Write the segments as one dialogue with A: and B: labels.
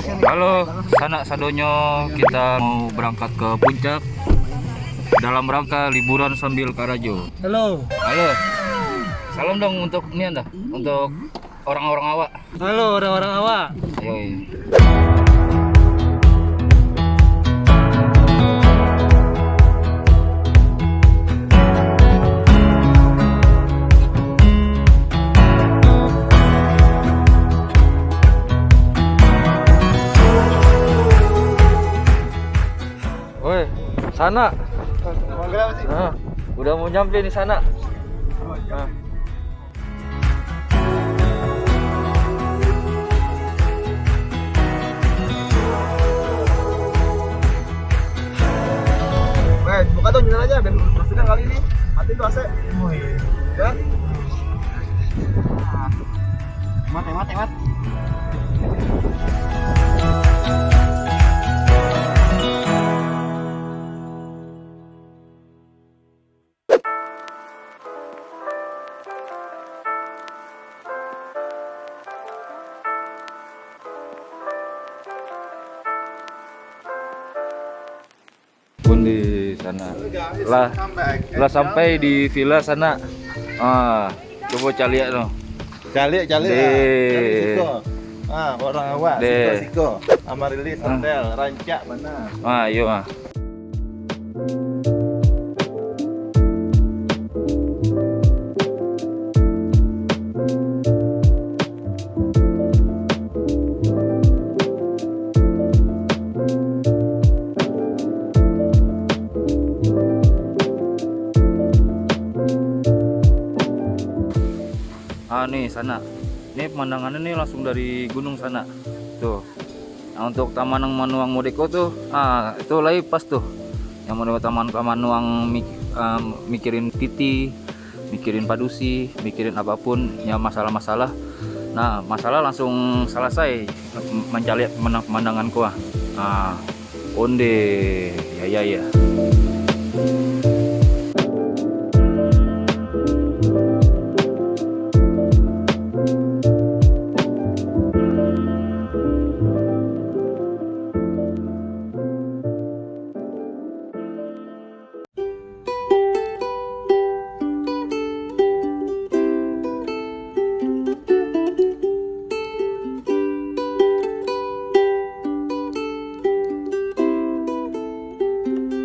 A: Halo, sanak sadonyo, kita mau berangkat ke puncak dalam rangka liburan sambil karajo.
B: Halo.
A: Halo. Salam dong untuk ini Anda, untuk orang-orang awak.
B: Halo orang-orang awak.
A: Yoi. Woi, sana. Nah, udah mau nyampe di sana. Nah.
C: Buka tuh nyala aja, biar pastikan kali ini mati tuh AC. Oh iya. Ya. Hemat.
A: Pun di sana lah sampai di villa sana. Coba caliak no.
C: Calik.
A: Deh.
C: Orang awak.
A: Deh.
C: Siko. Amarilis hotel, rancak mana?
A: Yuk. Nih sana. Ini pemandangannya nih langsung dari gunung sana. Tuh. Nah, untuk Taman Manuang Modeko tuh, itu lagi pas tuh. Yang mau Taman Manuang mikirin Titi, mikirin Padusi, mikirin apapun ya masalah-masalah. Nah, masalah langsung selesai mencari pemandangan kuah. Onde. Ya.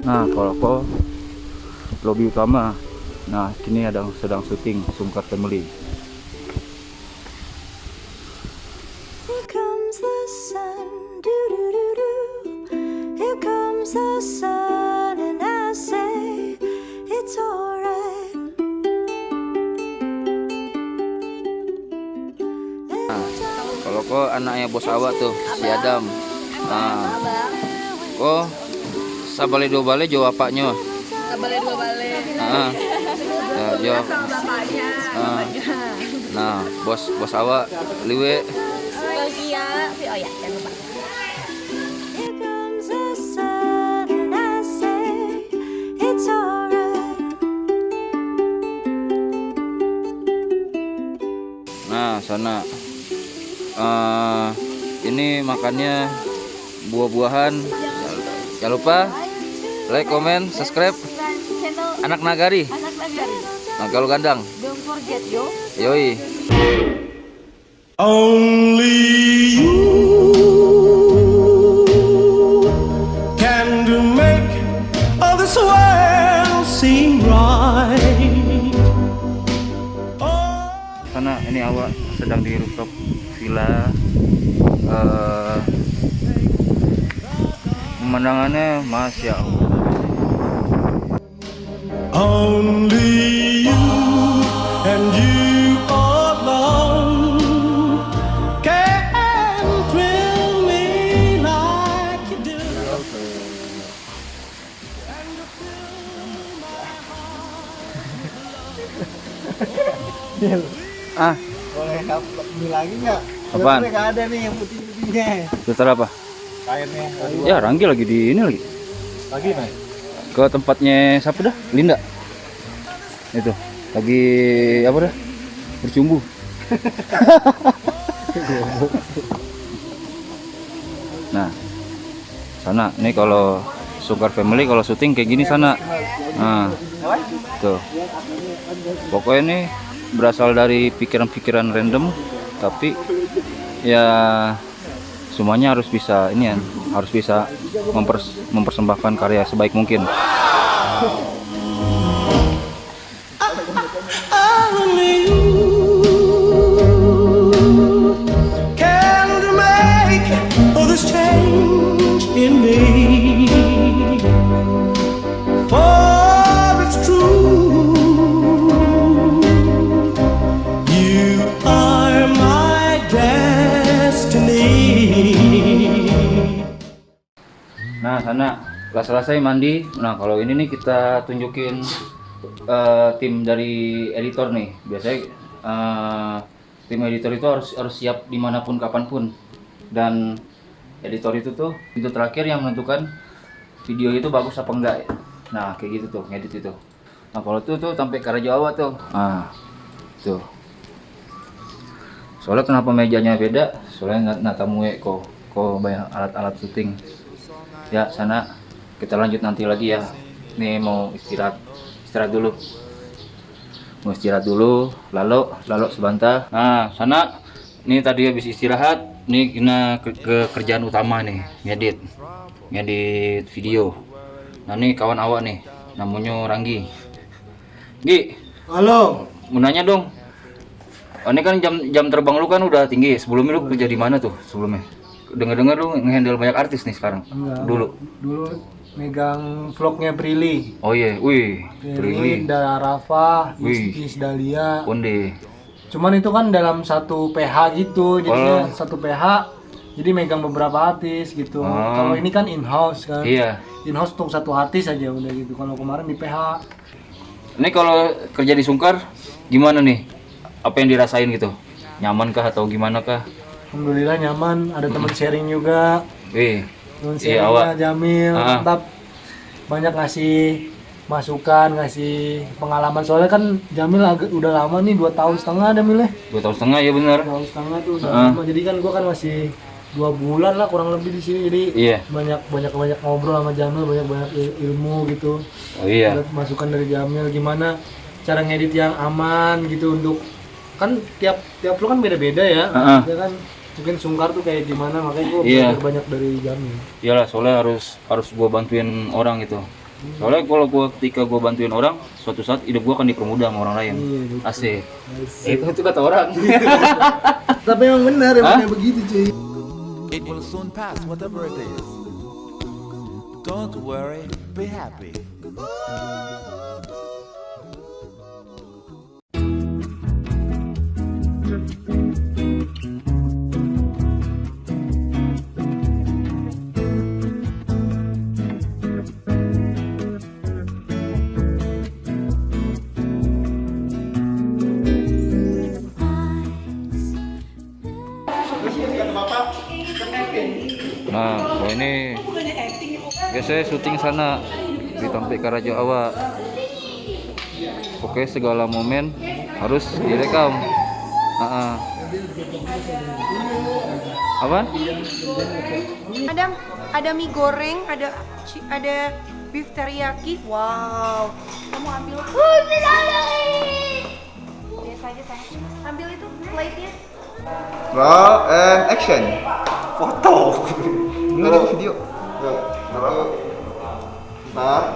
A: Nah, kalau lobi utama. Nah, kini sedang syuting Sungkar Family.
D: Here comes the sun, do-do-do-do. Here comes the sun, and I say it's alright.
A: Kalau kok anaknya bos awak tuh, si Adam. Nah, kok sabale dua bale jauh apanya?
E: Sabale dua bale.
A: Jauh.
E: Sama bapaknya.
A: Nah, bos awak liwe.
E: Bahagia. Oh ya, jangan lupa.
D: Here comes the sun, and I say it's alright.
A: Nah, sana. Ini makannya buah-buahan. Jangan lupa like, comment, subscribe. Anak Nagari. Nah, kalau gandang.
E: Don't forget yo.
A: Yoi.
F: Only you can make all this world seem right.
A: Sana ini awak sedang di rooftop villa. Pemandangannya Masya Allah.
F: Only you and you alone can thrill me like you do.
C: Boleh ini lagi nggak?
A: Apaan?
C: Nggak ada nih yang putih-putihnya.
A: Filter apa?
C: Kainnya.
A: Ya, Ranggi lagi di ini lagi.
C: Lagi nih.
A: Ke tempatnya siapa dah? Linda. Itu. Lagi apa dah? Bercumbu. Nah, sana nih kalau Sugar Family kalau syuting kayak gini sana. Nah, tuh. Pokoknya ini berasal dari pikiran-pikiran random, tapi ya semuanya harus bisa ini ya, harus bisa mempersembahkan karya sebaik mungkin.
F: Only you can make all this change in me. For it's true, you are my destiny.
A: Nah, sana setelah selesai mandi. Nah, kalau ini nih kita tunjukin tim dari editor nih. Biasanya tim editor itu harus siap dimanapun kapanpun, dan editor itu tuh itu terakhir yang menentukan video itu bagus apa enggak. Nah, kayak gitu tuh ngedit itu. Nah, kalau tuh sampai ke arah Jawa tuh. Nah, tuh. Soalnya kenapa mejanya beda? Soalnya natamue kok banyak alat-alat syuting. Ya, sana kita lanjut nanti lagi ya. Nih mau istirahat dulu. Mau istirahat dulu, lalu sebentar. Nah, sana nih tadi habis istirahat, nih kita ke kerjaan utama nih, ngedit video. Nah, nih kawan awak nih, namanya Ranggi. Gi,
C: Halo.
A: mau nanya dong. Ini kan jam terbang lu kan udah tinggi. Sebelumnya lu kerja di mana tuh sebelumnya? Dengar-dengar lu ngehandle banyak artis nih sekarang.
B: Enggak.
A: Dulu
B: Megang vlognya Prilly.
A: oh iya, wih,
B: Prilly,
A: Prilly,
B: Dara Rafa,
A: Wih.
B: Is Dahlia.
A: Konde.
B: Cuman itu kan dalam satu PH gitu, jadinya satu PH. Jadi megang beberapa artis gitu.
A: Oh.
B: Kalau ini kan in-house kan.
A: Iya.
B: In-house untuk satu artis aja udah gitu. Kalau kemarin di PH.
A: Ini kalau kerja di Sungkar gimana nih? Apa yang dirasain gitu? Nyaman kah atau gimana kah?
B: Alhamdulillah nyaman, ada teman sharing juga.
A: Wih.
B: Teman
A: Iya, awak.
B: sharingnya Jamil,
A: Ah.
B: mantap. Banyak ngasih masukan, ngasih pengalaman. Soalnya kan Jamil udah lama nih, 2 tahun setengah Jamil ya.
A: 2 tahun setengah ya bener.
B: 2 tahun setengah tuh udah
A: Ah.
B: lama. Jadi kan gua kan masih 2 bulan lah kurang lebih di sini. Jadi
A: Iya.
B: banyak ngobrol sama Jamil, banyak ilmu gitu.
A: Oh iya.
B: Ada masukan dari Jamil gimana cara ngedit yang aman gitu, untuk kan tiap vlog kan beda-beda ya.
A: Ah.
B: Ya kan mungkin Sungkar tuh kayak gimana, makanya gua
A: Iya.
B: belajar banyak dari Jamil.
A: Iyalah, soalnya harus gua bantuin orang gitu. Soalnya kalau ketika gua bantuin orang, suatu saat hidup gua akan dipermudah sama orang lain.
B: Iya, betul.
A: Asik. Itu kata orang.
B: Tapi emang benar, emang kayak begitu cuy.
G: It will soon pass, whatever it is. Don't worry, be happy.
A: Nah, kalau ini biasanya syuting sana di Tampe Karajo Awak. Oke, segala momen harus direkam. Apa?
H: Ada mie goreng, ada beef teriyaki. Wow. Kamu ambil. Biasa aja sayang. Ambil itu plate-nya.
C: Roll and action. Foto. Enggak video. Start.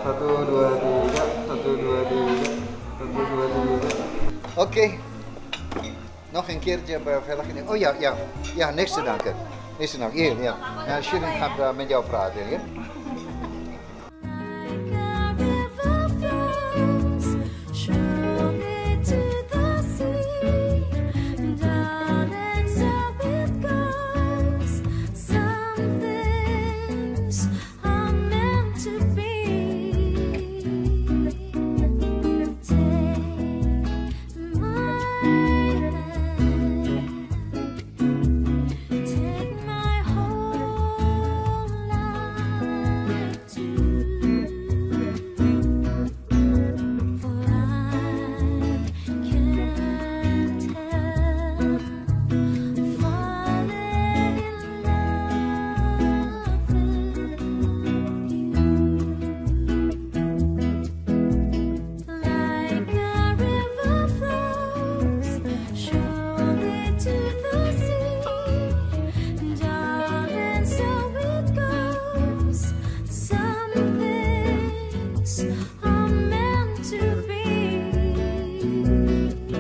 C: 1 2 3 1 2 3 1 2 3. Oké. Nog een keertje bij verder. Oh ja, niks te danken. Niks te danken. Hier, ja. Nou, Shirin gaat met jou praten, ja?